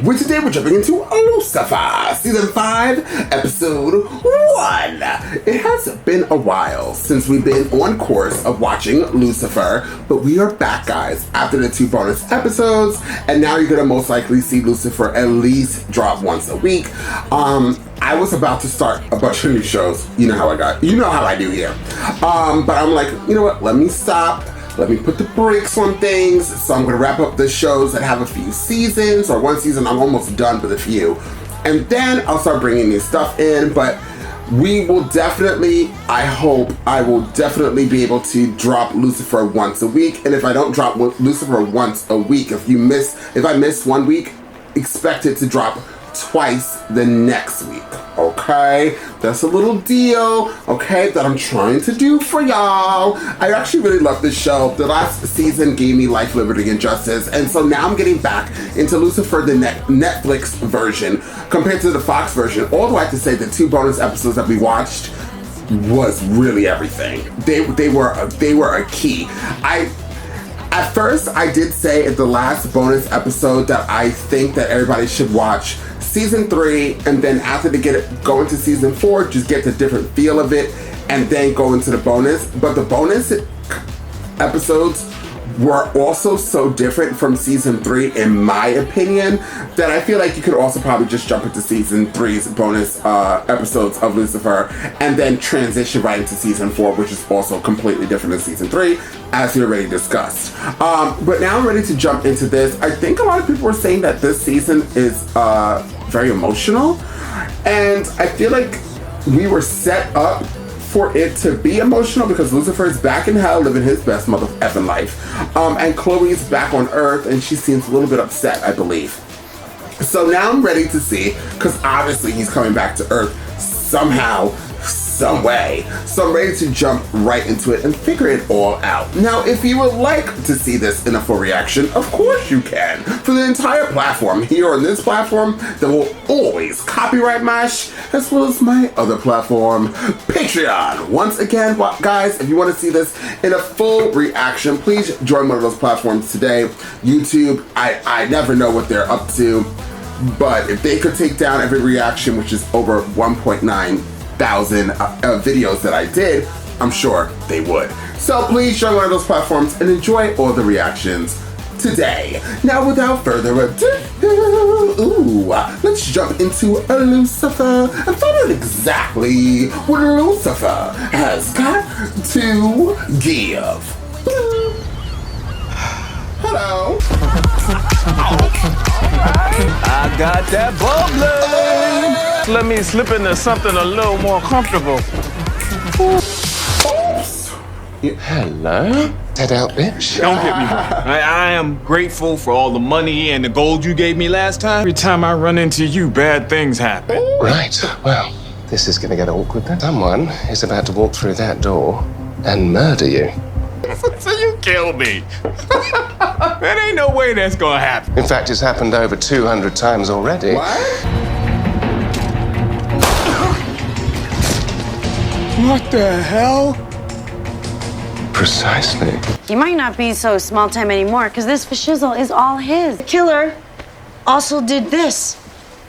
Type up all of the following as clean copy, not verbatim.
With today we're jumping into Lucifer, Season 5, Episode 1. It has been a while since we've been on course of watching Lucifer, but we are back, guys, after the 2 bonus episodes, and now you're gonna most likely see Lucifer at least drop once a week. I was about to start a bunch of new shows. You know how I do here. But I'm like, you know what, let me stop. Let me put the brakes on things. So I'm gonna wrap up the shows that have a few seasons, or 1 season. I'm almost done with a few. And then I'll start bringing new stuff in, but we will definitely, I will definitely be able to drop Lucifer once a week. And if I don't drop Lucifer once a week, if I miss 1 week, expect it to drop twice the next week, okay? That's a little deal, okay, that I'm trying to do for y'all. I actually really love this show. The last season gave me life, liberty, and justice, and so now I'm getting back into Lucifer, the Netflix version, compared to the Fox version. Although I have to say the 2 bonus episodes that we watched was really everything. They were a key. At first, I did say at the last bonus episode that I think that everybody should watch Season 3, and then after they go into Season 4, just get the different feel of it, and then go into the bonus. But the bonus episodes were also so different from Season 3, in my opinion, that I feel like you could also probably just jump into Season 3's bonus episodes of Lucifer, and then transition right into Season 4, which is also completely different than Season 3, as we already discussed. But now I'm ready to jump into this. I think a lot of people were saying that this season is very emotional, and I feel like we were set up for it to be emotional because Lucifer is back in hell living his best mother effing life. And Chloe's back on Earth, and she seems a little bit upset, I believe. So now I'm ready to see, because obviously he's coming back to Earth somehow, some way. So I'm ready to jump right into it and figure it all out. Now, if you would like to see this in a full reaction, of course you can. For the entire platform, here on this platform, that will always copyright MASH, as well as my other platform, Patreon. Once again, guys, if you want to see this in a full reaction, please join one of those platforms today. YouTube, I never know what they're up to, but if they could take down every reaction, which is over 1.9 thousand videos that I did, I'm sure they would. So please join one of those platforms and enjoy all the reactions today. Now, without further ado, let's jump into Lucifer and find out exactly what Lucifer has got to give. Hello. I got that bubbly. Let me slip into something a little more comfortable. Oops. Hello? Head out, bitch. Don't get me wrong. I am grateful for all the money and the gold you gave me last time. Every time I run into you, bad things happen. Right, well, this is gonna get awkward then. Someone is about to walk through that door and murder you. So you kill me. There ain't no way that's gonna happen. In fact, it's happened over 200 times already. What? What the hell? Precisely. You might not be so small time anymore, because this fashizzle is all his. The killer also did this.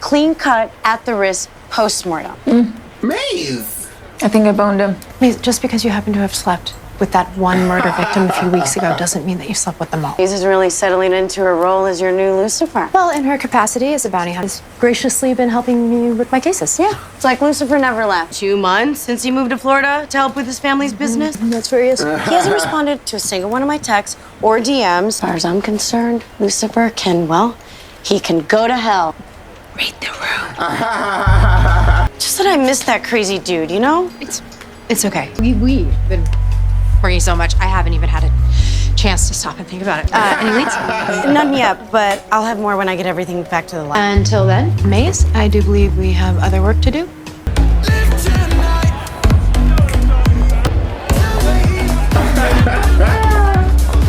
Clean cut at the wrist post-mortem. Maze! I think I boned him. Just because you happen to have slept with that one murder victim a few weeks ago doesn't mean that you slept with them all. Maze is really settling into her role as your new Lucifer. Well, in her capacity as a bounty hunter, has graciously been helping me with my cases. Yeah, it's like Lucifer never left. 2 months since he moved to Florida to help with his family's business. That's where he is. He hasn't responded to a single one of my texts or DMs. As far as I'm concerned, Lucifer can, well, he can go to hell. Read the room. Just that I miss that crazy dude, you know? It's okay. We've been worrying so much, I haven't even had a chance to stop and think about it. Any leads? None yet, but I'll have more when I get everything back to the lab. Until then, Maze, I do believe we have other work to do.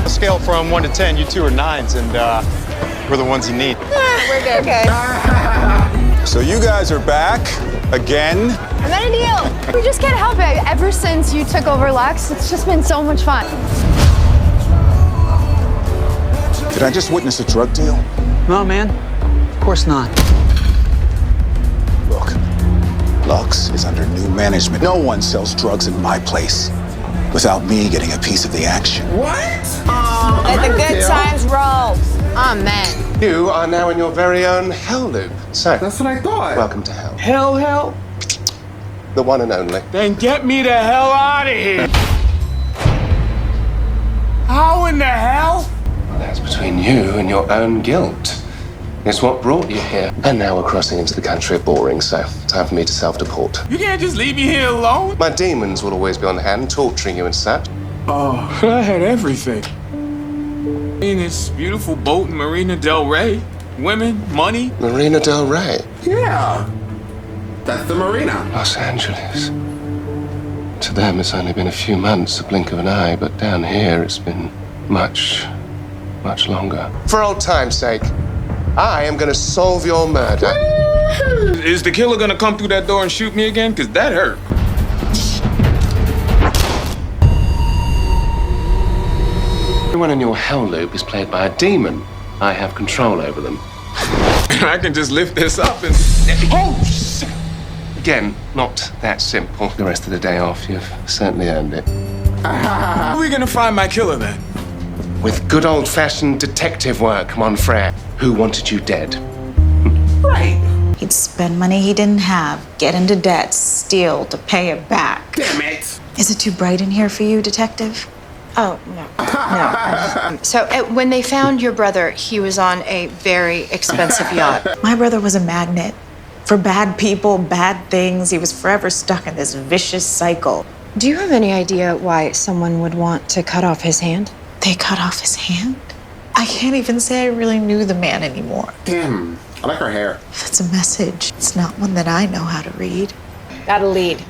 A scale from 1 to 10, you 2 are 9s, and we're the ones you need. We're good, okay. So you guys are back again. Amenadiel! We just can't help it. Ever since you took over Lex, it's just been so much fun. Did I just witness a drug deal? No, man. Of course not. Look, Lux is under new management. No one sells drugs in my place without me getting a piece of the action. What? Let the good times roll. Amen. You are now in your very own hell loop. So, That's what I thought. welcome to hell. Hell? The one and only. Then get me the hell out of here. How in the hell? Well, that's between you and your own guilt. It's what brought you here. And now we're crossing into the country of boring, so time for me to self-deport. You can't just leave me here alone. My demons will always be on hand, torturing you and such. Oh, I had everything. In this beautiful boat in Marina Del Rey. Women, money. Marina Del Rey. Yeah. That's the marina. Los Angeles. To them, it's only been a few months, a blink of an eye, but down here, it's been much, much longer. For old time's sake, I am gonna solve your murder. Is the killer gonna come through that door and shoot me again? Because that hurt. Everyone in your hell loop is played by a demon. I have control over them. I can just lift this up and... Oh, shit! Again, not that simple. The rest of the day off, you've certainly earned it. How are we gonna find my killer then? With good old-fashioned detective work, mon frere. Who wanted you dead? Right. He'd spend money he didn't have, get into debt, steal to pay it back. Damn it. Is it too bright in here for you, detective? Oh, no. So when they found your brother, he was on a very expensive yacht. My brother was a magnet for bad people, bad things. He was forever stuck in this vicious cycle. Do you have any idea why someone would want to cut off his hand? They cut off his hand? I can't even say I really knew the man anymore. Damn. I like her hair. If it's a message, it's not one that I know how to read. Gotta lead.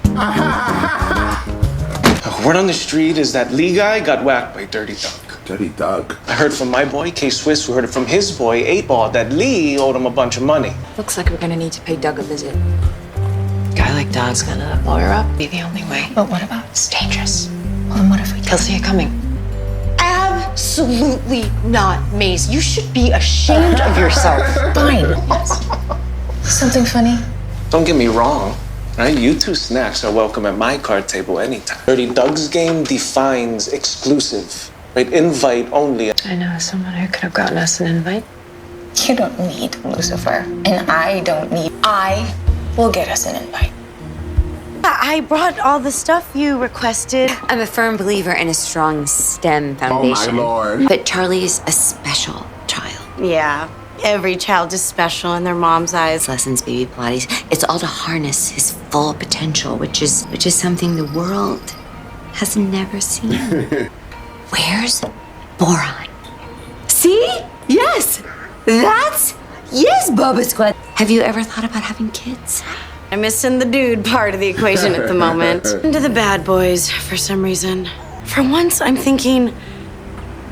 Word on the street is that Lee guy got whacked by Dirty Doug. Dirty Doug. I heard from my boy, K-Swiss, who heard it from his boy, 8-Ball, that Lee owed him a bunch of money. Looks like we're gonna need to pay Doug a visit. Guy like Doug's gonna lawyer up, be the only way. But what about? It's dangerous. Well, then what if we... He'll see it coming. Absolutely not, Maze. You should be ashamed of yourself. Fine. Yes. Something funny? Don't get me wrong, right? You two snacks are welcome at my card table anytime. Dirty Doug's game defines exclusive, right? Invite only. I know someone who could have gotten us an invite. You don't need Lucifer, and I don't need. I will get us an invite. I brought all the stuff you requested. I'm a firm believer in a strong STEM foundation. Oh my Lord. But Charlie's a special child. Yeah, every child is special in their mom's eyes. Lessons, baby Pilates. It's all to harness his full potential, which is something the world has never seen. Where's Boron? See? Yes! Yes, Bubba Squad. Have you ever thought about having kids? I'm missing the dude part of the equation at the moment. Into the bad boys, for some reason. For once, I'm thinking,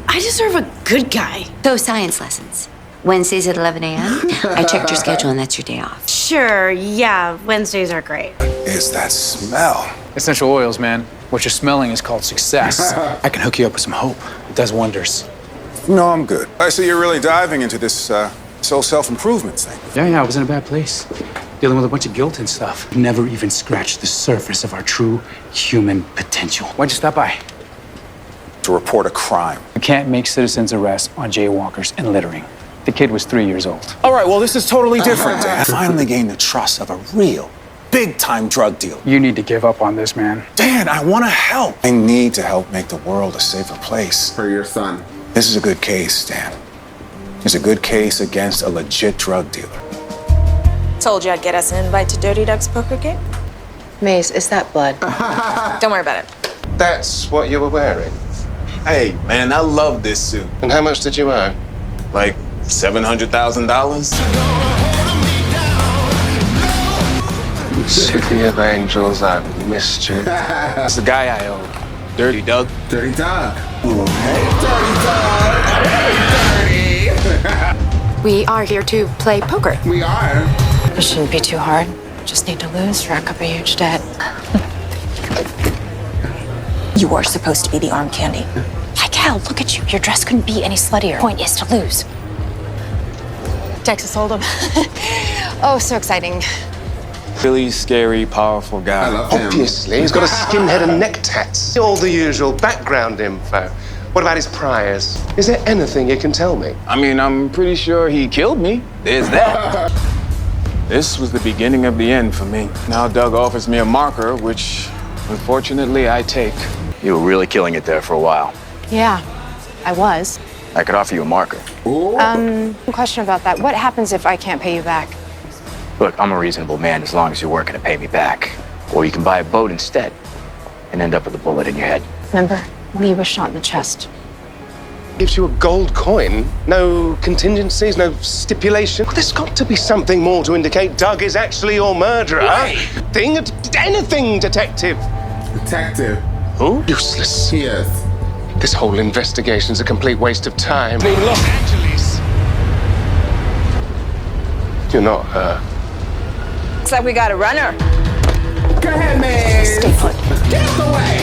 I deserve a good guy. So science lessons. Wednesdays at 11 a.m. I checked your schedule and that's your day off. Sure, yeah, Wednesdays are great. Is that smell? Essential oils, man. What you're smelling is called success. I can hook you up with some hope. It does wonders. No, I'm good. I see you're really diving into this whole self-improvement thing. Yeah, I was in a bad place. Dealing with a bunch of guilt and stuff. Never even scratched the surface of our true human potential. Why'd you stop by? To report a crime. You can't make citizens arrest on jaywalkers and littering. The kid was 3 years old. All right, well, this is totally different. I finally gained the trust of a real, big-time drug dealer. You need to give up on this, man. Dan, I want to help. I need to help make the world a safer place. For your son. This is a good case, Dan. It's a good case against a legit drug dealer. Told you I'd get us an invite to Dirty Doug's poker game. Maze, is that blood? Don't worry about it. That's what you were wearing. Hey, man, I love this suit. And how much did you owe? Like $700,000? City of Angels, I've missed you. That's the guy I owe. Dirty Doug. Dirty Doug. Hey, Dirty Doug. Hey, Dirty. We are here to play poker. We are. It shouldn't be too hard. Just need to lose, rack up a huge debt. You are supposed to be the arm candy. Like hell, look at you. Your dress couldn't be any sluttier. Point is to lose. Texas Hold'em. Oh, so exciting. Really scary, powerful guy. I love him. Obviously, he's got a skinhead and neck tats. All the usual background info. What about his priors? Is there anything you can tell me? I mean, I'm pretty sure he killed me. There's that. This was the beginning of the end for me. Now Doug offers me a marker, which, unfortunately, I take. You were really killing it there for a while. Yeah, I was. I could offer you a marker. Question about that. What happens if I can't pay you back? Look, I'm a reasonable man as long as you're working to pay me back. Or you can buy a boat instead and end up with a bullet in your head. Remember, Lee was shot in the chest. Gives you a gold coin? No contingencies, no stipulation? There's got to be something more to indicate Doug is actually your murderer. Anything, detective. Detective. Who? Useless. He is. This whole investigation's a complete waste of time. In Los Angeles. You're not her. Looks like we got a runner. Go ahead, man. Stay put. Get out the way.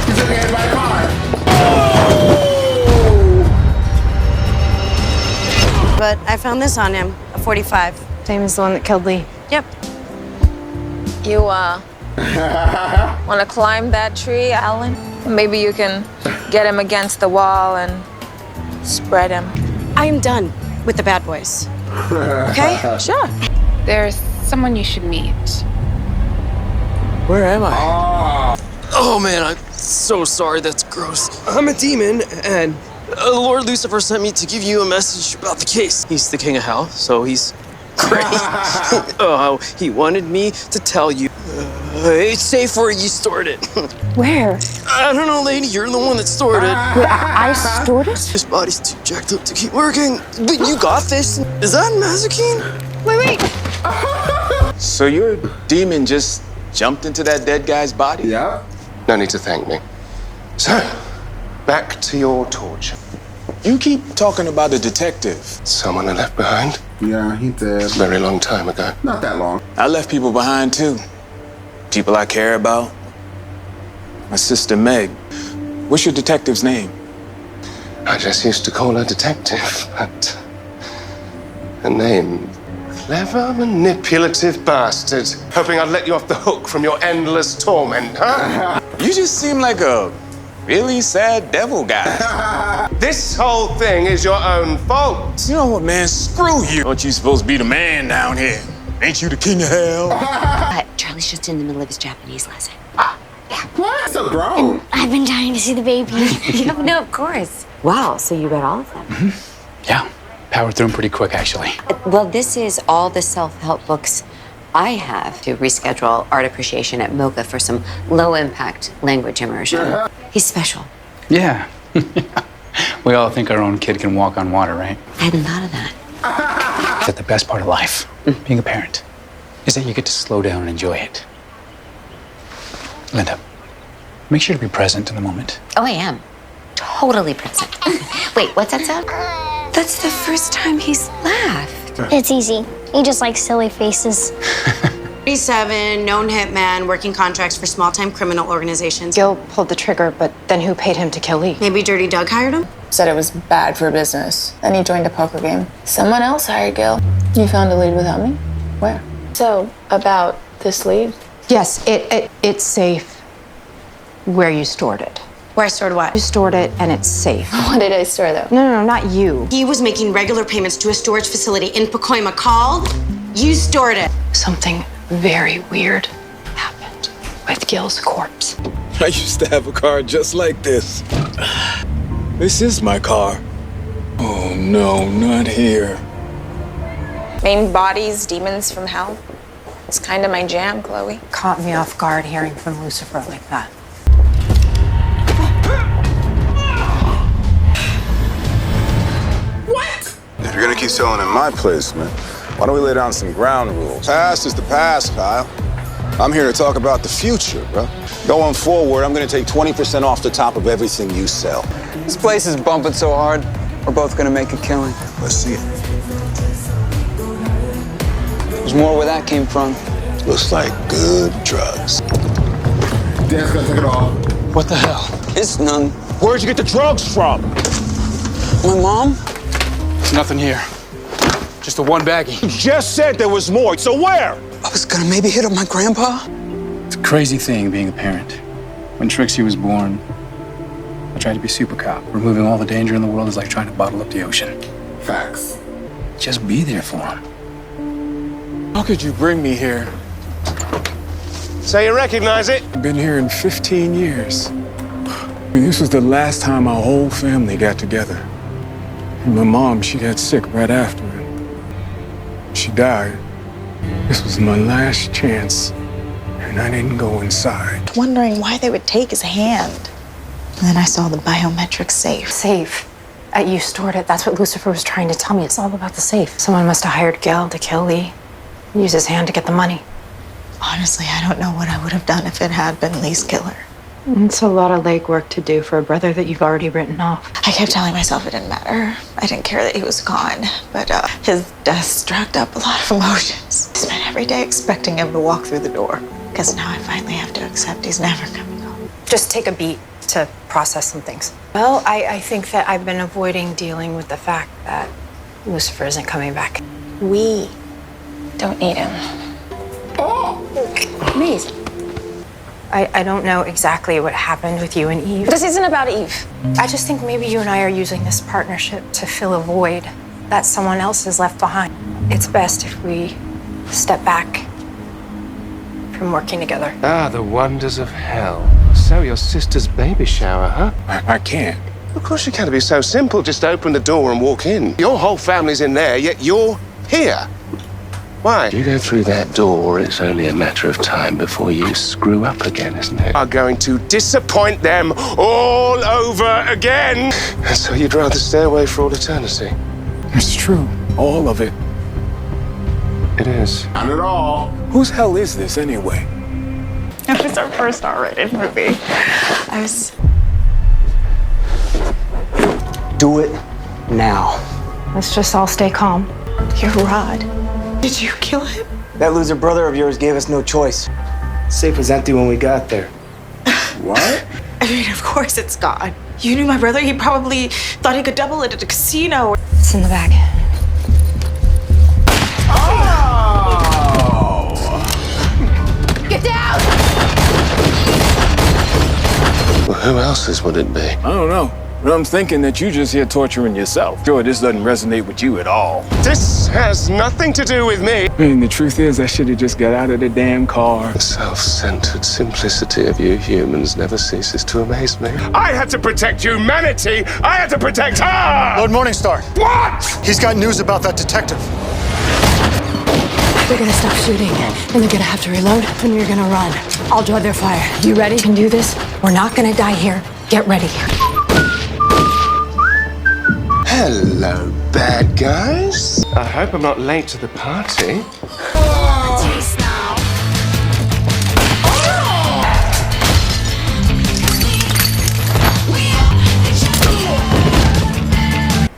He's looking at my car. But I found this on him, a 45. Same as the one that killed Lee. Yep. You, want to climb that tree, Alan? Maybe you can get him against the wall and spread him. I am done with the bad boys. Okay? Sure. There's someone you should meet. Where am I? Oh man, I'm so sorry. That's gross. I'm a demon, and Lord Lucifer sent me to give you a message about the case. He's the king of hell, so he's great. Oh, he wanted me to tell you. It's safe where you stored it. Where? I don't know, lady. You're the one that stored it. Wait, I stored it? His body's too jacked up to keep working. But you got this. Is that Mazikine? Wait. So your demon just jumped into that dead guy's body? Yeah. No need to thank me. So, back to your torture. You keep talking about a detective. Someone I left behind? Yeah, he did. A very long time ago. Not that long. I left people behind too. People I care about. My sister Meg. What's your detective's name? I just used to call her detective, but her name, clever, manipulative bastard. Hoping I'd let you off the hook from your endless torment, huh? You just seem like a really sad devil guy. This whole thing is your own fault. You know what, man? Screw you. Aren't you supposed to be the man down here? Ain't you the king of hell? Charlie's just in the middle of his Japanese lesson. What? So grown. I've been dying to see the baby. No, of course. Wow, so you read all of them? Yeah, powered through them pretty quick, actually. Well, this is all the self-help books I have to reschedule art appreciation at Mocha for some low-impact language immersion. He's special. Yeah. We all think our own kid can walk on water, right? I hadn't thought of that. That the best part of life, being a parent, is that you get to slow down and enjoy it. Linda, make sure to be present in the moment. Oh, I am. Totally present. Wait, what's that sound? That's the first time he's laughed. It's easy. He just likes silly faces. 37, known hitman, working contracts for small-time criminal organizations. Gil pulled the trigger, but then who paid him to kill Lee? Maybe Dirty Doug hired him? Said it was bad for business. Then he joined a poker game. Someone else hired Gil. You found a lead without me? Where? So, about this lead? Yes, it's safe where you stored it. Where I stored what? You stored it and it's safe. What did I store though? No, not you. He was making regular payments to a storage facility in Pacoima called You Stored It. Something very weird happened with Gil's corpse. I used to have a car just like this. This is my car. Oh no, not here. Main bodies, demons from hell. It's kind of my jam, Chloe. Caught me off guard hearing from Lucifer like that. What? If you're gonna keep selling in my place, man, why don't we lay down some ground rules? Past is the past, Kyle. I'm here to talk about the future, bro. Going forward, I'm gonna take 20% off the top of everything you sell. This place is bumping so hard, we're both gonna make a killing. Let's see it. There's more where that came from. Looks like good drugs. Dan's gonna take it off. What the hell? It's none. Where'd you get the drugs from? My mom? There's nothing here. Just the one baggie. You just said there was more, so where? I was gonna maybe hit up my grandpa. It's a crazy thing being a parent. When Trixie was born, I tried to be super cop. Removing all the danger in the world is like trying to bottle up the ocean. Facts. Just be there for him. How could you bring me here? So you recognize it? I've been here in 15 years. This was the last time our whole family got together. And my mom, she got sick right after it. She died. This was my last chance, and I didn't go inside. Wondering why they would take his hand. And then I saw the biometric safe. Safe. You stored it. That's what Lucifer was trying to tell me. It's all about the safe. Someone must have hired Gil to kill Lee. Use his hand to get the money. Honestly, I don't know what I would have done if it had been Lee's killer. It's a lot of legwork to do for a brother that you've already written off. I kept telling myself it didn't matter. I didn't care that he was gone. But his death struck up a lot of emotions. I spent every day expecting him to walk through the door. Because now I finally have to accept he's never coming home. Just take a beat to process some things. Well, I think that I've been avoiding dealing with the fact that Lucifer isn't coming back. We don't need him. Please. I don't know exactly what happened with you and Eve. This isn't about Eve. I just think maybe you and I are using this partnership to fill a void that someone else has left behind. It's best if we step back from working together. Ah, the wonders of hell. So your sister's baby shower, huh? I can't. Of course you can't. Be so simple. Just open the door and walk in. Your whole family's in there, yet you're here. Why? You go through that door, it's only a matter of time before you screw up again, isn't it? Are going to disappoint them all over again. And so you'd rather stay away for all eternity? It's true. All of it. It is. Not at all. Whose hell is this anyway? It was our first R-rated movie. Do it now. Let's just all stay calm. You're Rod. Did you kill him? That loser brother of yours gave us no choice. Safe was empty when we got there. What? I mean, of course it's gone. You knew my brother. He probably thought he could double it at a casino. It's in the bag. Get down! Well, who else's would it be? I don't know. But I'm thinking that you just here torturing yourself. Sure, this doesn't resonate with you at all. This has nothing to do with me. I mean, the truth is, I should have just got out of the damn car. The self-centered simplicity of you humans never ceases to amaze me. I had to protect humanity. I had to protect her. Lord Morningstar. What? He's got news about that detective. They're gonna stop shooting, and they're gonna have to reload, and we're gonna run. I'll draw their fire. You ready? Can do this? We're not gonna die here. Get ready. Hello, bad guys. I hope I'm not late to the party.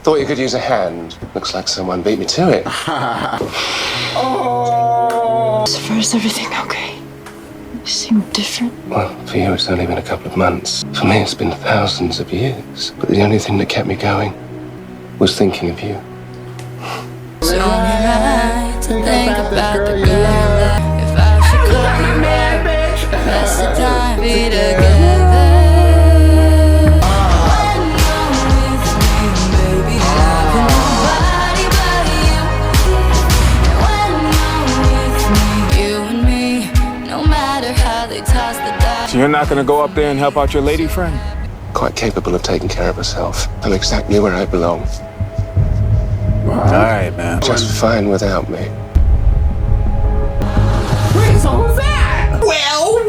Thought you could use a hand. Looks like someone beat me to it. Lucifer, is everything okay? You seem different. Well, for you it's only been a couple of months. For me it's been thousands of years. But the only thing that kept me going was thinking of you. It's only right to think about the girl you love. If I should call you married, that's the time we together. So you're not gonna go up there and help out your lady friend? Quite capable of taking care of herself. I'm exactly where I belong. All right, man. Just fine without me. Wait, so who's that? Well.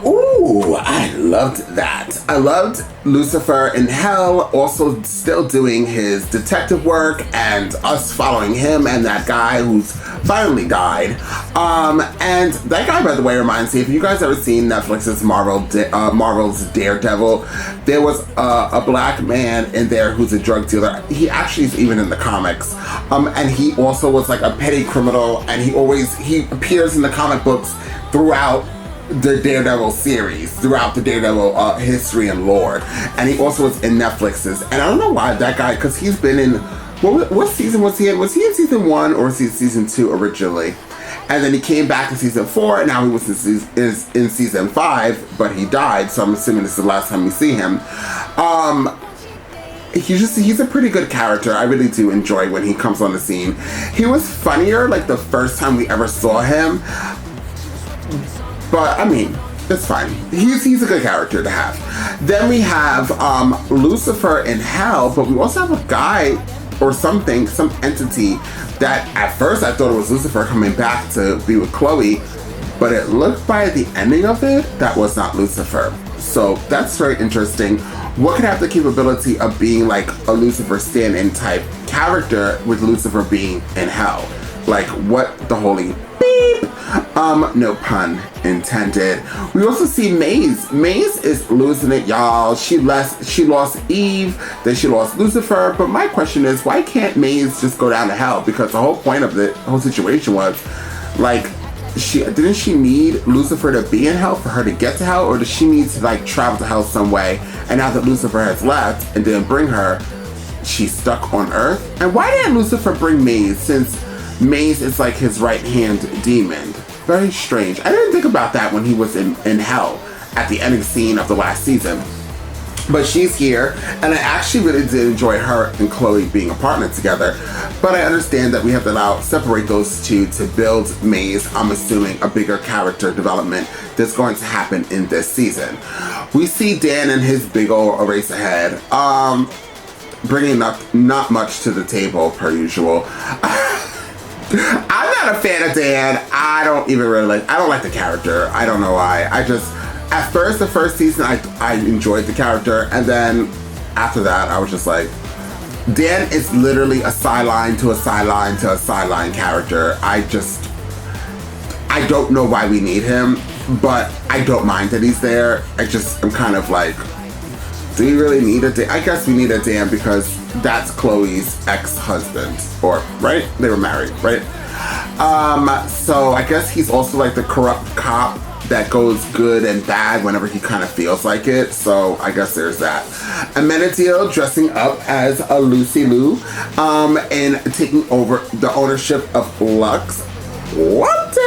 Ooh, I loved that. I loved Lucifer in Hell also still doing his detective work and us following him and that guy who's finally died. And that guy, by the way, reminds me, if you guys ever seen Netflix's Marvel's Daredevil, there was a black man in there who's a drug dealer. He actually is even in the comics. And he also was like a petty criminal, and he appears in the comic books throughout the Daredevil series, throughout the Daredevil history and lore. And he also was in Netflix's. And I don't know why that guy, because he's been in, what season was he in? Was he in season 1 or season 2 originally? And then he came back in season 4, and now he was in season 5, but he died, so I'm assuming this is the last time we see him. He's a pretty good character. I really do enjoy when he comes on the scene. He was funnier like the first time we ever saw him, but I mean, it's fine. He's a good character to have. Then we have Lucifer in hell, but we also have a guy or something, some entity that at first I thought it was Lucifer coming back to be with Chloe, but it looked by the ending of it, that was not Lucifer. So that's very interesting. What could have the capability of being like a Lucifer stand-in type character with Lucifer being in hell? Like, what the holy beep? No pun intended. We also see Maze. Maze is losing it, y'all. She lost Eve, then she lost Lucifer. But my question is, why can't Maze just go down to hell? Because the whole point of the whole situation was, like, didn't she need Lucifer to be in hell for her to get to hell, or does she need to like travel to hell some way? And now that Lucifer has left and didn't bring her, she's stuck on Earth. And why didn't Lucifer bring Maze, since Maze is like his right-hand demon? Very strange. I didn't think about that when he was in hell at the ending scene of the last season. But she's here, and I actually really did enjoy her and Chloe being a partner together. But I understand that we have to separate those two to build Maze, I'm assuming, a bigger character development that's going to happen in this season. We see Dan and his big old Eraserhead, bringing not much to the table per usual. I'm not a fan of Dan. I don't like the character. I don't know why. At first, the first season, I enjoyed the character, and then after that, I was just like, Dan is literally a sideline to a sideline to a sideline character. I don't know why we need him, but I don't mind that he's there. I'm kind of like, do we really need a Dan? I guess we need a Dan because that's Chloe's ex-husband, right? They were married, right? So I guess he's also like the corrupt cop that goes good and bad whenever he kind of feels like it. So I guess there's that. Amenadiel dressing up as a Lucy Lou and taking over the ownership of Lux. What?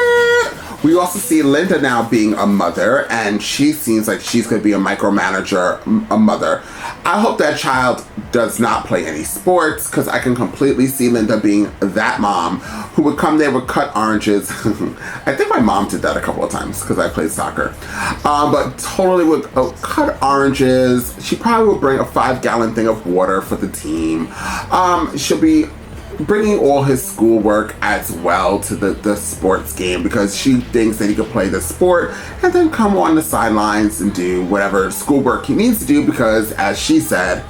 We also see Linda now being a mother, and she seems like she's going to be a micromanager, a mother. I hope that child does not play any sports, because I can completely see Linda being that mom who would come there with cut oranges. I think my mom did that a couple of times because I played soccer. But totally with cut oranges. She probably will bring a 5-gallon thing of water for the team. She'll be bringing all his schoolwork as well to the sports game, because she thinks that he could play the sport and then come on the sidelines and do whatever schoolwork he needs to do, because as she said,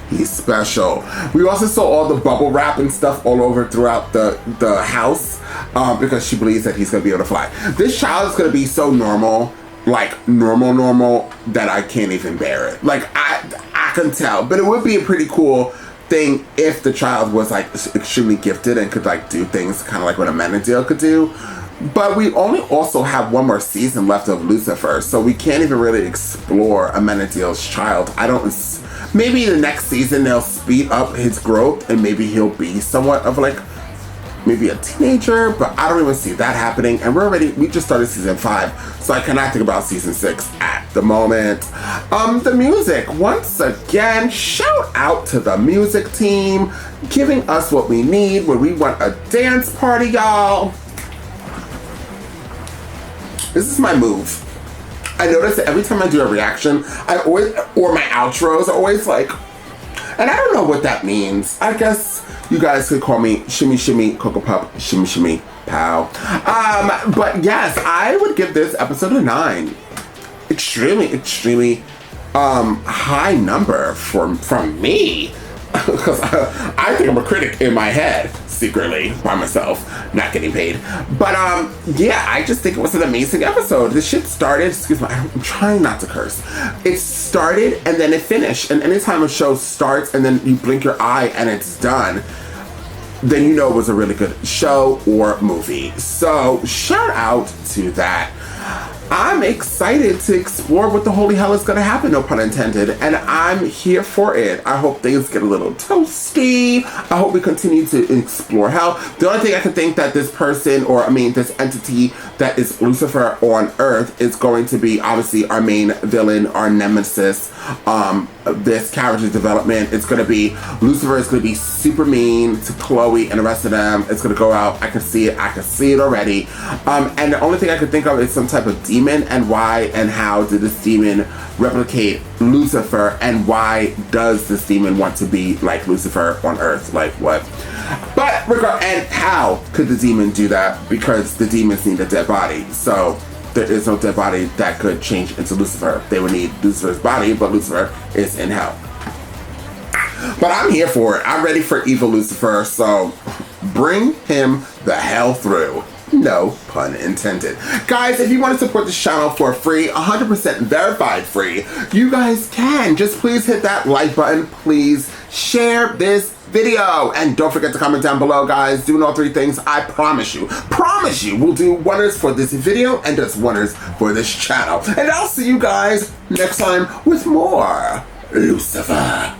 he's special. We also saw all the bubble wrap and stuff all over throughout the house because she believes that he's going to be able to fly. This child is going to be so normal, like normal, that I can't even bear it. Like, I can tell, but it would be a pretty cool thing if the child was like extremely gifted and could like do things kind of like what Amenadiel could do. But we only also have one more season left of Lucifer, so we can't even really explore Amenadiel's child. Maybe the next season they'll speed up his growth and maybe he'll be somewhat of like maybe a teenager, but I don't even see that happening. And we just started season 5, so I cannot think about season 6 at the moment. The music, once again, shout out to the music team, giving us what we need when we want a dance party, y'all. This is my move. I notice that every time I do a reaction, or my outros, are always like, and I don't know what that means. I guess you guys could call me Shimmy Shimmy Cocoa Pup, Shimmy Shimmy Pow. But yes, I would give this episode a 9. Extremely high number from me. Because I think I'm a critic in my head, secretly, by myself, not getting paid. But yeah, I just think it was an amazing episode. This shit started, excuse me, I'm trying not to curse. It started and then it finished. And anytime a show starts and then you blink your eye and it's done, then you know it was a really good show or movie. So shout out to that. I'm excited to explore what the holy hell is going to happen, no pun intended, and I'm here for it. I hope things get a little toasty. I hope we continue to explore hell. The only thing I can think that this person, or I mean this entity that is Lucifer on Earth, is going to be obviously our main villain, our nemesis. This character development, it's going to be, Lucifer is going to be super mean to Chloe and the rest of them. It's going to go out. I can see it already. And the only thing I can think of is some type of demon, and why and how did this demon replicate Lucifer, and why does this demon want to be like Lucifer on Earth? Like what? But and how could the demon do that? Because the demons need a dead body. So there is no dead body that could change into Lucifer. They would need Lucifer's body, but Lucifer is in hell. But I'm here for it. I'm ready for evil Lucifer, so bring him the hell through. No pun intended. Guys, if you want to support this channel for free, 100% verified free, you guys can. Just please hit that like button. Please share this video. And don't forget to comment down below, guys. Doing all three things, I promise you, will do wonders for this video and does wonders for this channel. And I'll see you guys next time with more Lucifer.